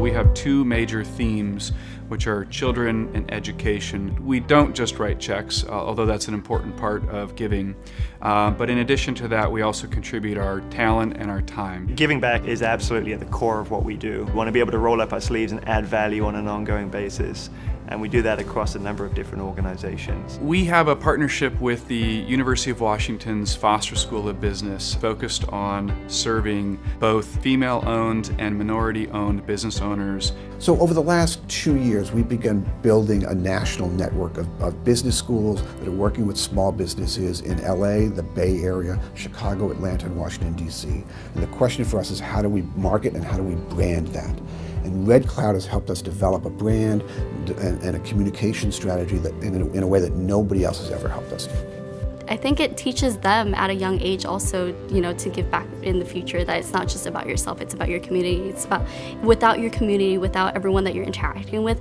we have two major themes, which are children and education. We don't just write checks, although that's an important part of giving. But in addition to that, we also contribute our talent and our time. Giving back is absolutely at the core of what we do. We want to be able to roll up our sleeves and add value on an ongoing basis. And we do that across a number of different organizations. We have a partnership with the University of Washington's Foster School of Business focused on serving both female-owned and minority-owned business owners. So over the last 2 years, we've begun building a national network of business schools that are working with small businesses in LA, the Bay Area, Chicago, Atlanta, and Washington, D.C. And the question for us is, how do we market and how do we brand that? And RedCloud has helped us develop a brand and a communication strategy that in a way that nobody else has ever helped us do. I think it teaches them at a young age also, to give back in the future, that it's not just about yourself, it's about your community. It's about, without your community, without everyone that you're interacting with,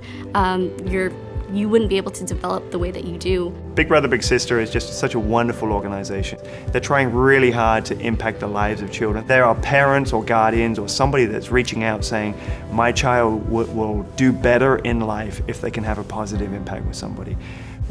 you wouldn't be able to develop the way that you do. Big Brother Big Sister is just such a wonderful organization. They're trying really hard to impact the lives of children. There are parents or guardians or somebody that's reaching out saying, my child will do better in life if they can have a positive impact with somebody.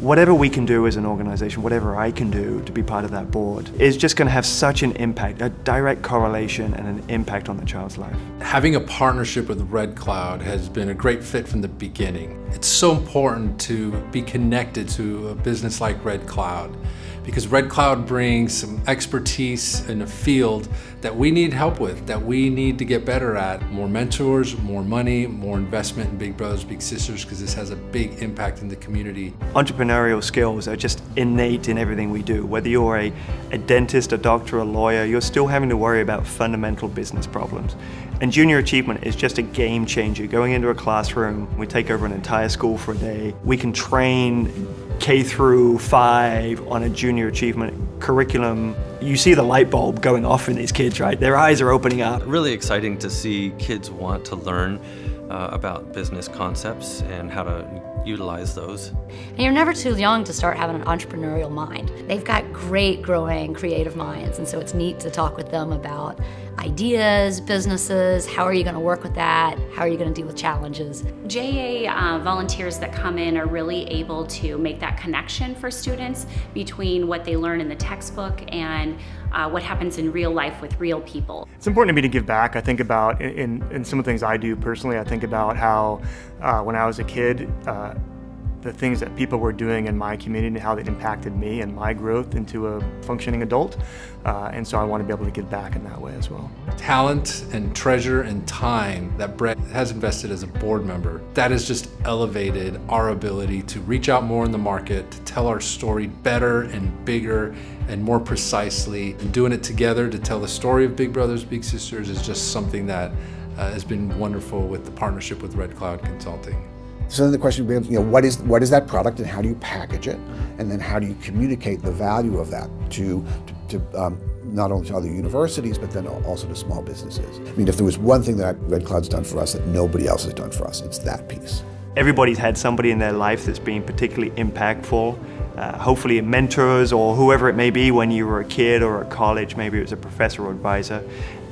Whatever we can do as an organization, whatever I can do to be part of that board, is just going to have such an impact, a direct correlation and an impact on the child's life. Having a partnership with RedCloud has been a great fit from the beginning. It's so important to be connected to a business like RedCloud, because RedCloud brings some expertise in a field that we need help with, that we need to get better at. More mentors, more money, more investment in Big Brothers Big Sisters, because this has a big impact in the community. Entrepreneurial skills are just innate in everything we do. Whether you're a dentist, a doctor, a lawyer, you're still having to worry about fundamental business problems. And Junior Achievement is just a game changer. Going into a classroom, we take over an entire school for a day. We can train K through 5 on a Junior Achievement curriculum. You see the light bulb going off in these kids, right? Their eyes are opening up. Really exciting to see kids want to learn about business concepts and how to utilize those. And you're never too young to start having an entrepreneurial mind. They've got great growing creative minds, and so it's neat to talk with them about ideas, businesses, how are you going to work with that, how are you going to deal with challenges. JA volunteers that come in are really able to make that connection for students between what they learn in the textbook and what happens in real life with real people. It's important to me to give back. I think about, in some of the things I do personally, I think about how when I was a kid, the things that people were doing in my community and how that impacted me and my growth into a functioning adult. And so I want to be able to give back in that way as well. Talent and treasure and time that Brett has invested as a board member, that has just elevated our ability to reach out more in the market, to tell our story better and bigger and more precisely. And doing it together to tell the story of Big Brothers Big Sisters is just something that has been wonderful with the partnership with RedCloud Consulting. So then the question becomes, what is that product and how do you package it? And then how do you communicate the value of that to not only to other universities, but then also to small businesses? I mean, if there was one thing that RedCloud's done for us that nobody else has done for us, it's that piece. Everybody's had somebody in their life that's been particularly impactful, hopefully mentors or whoever it may be when you were a kid or at college, maybe it was a professor or advisor.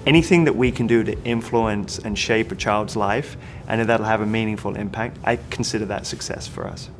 Anything that we can do to influence and shape a child's life and that'll have a meaningful impact, I consider that success for us.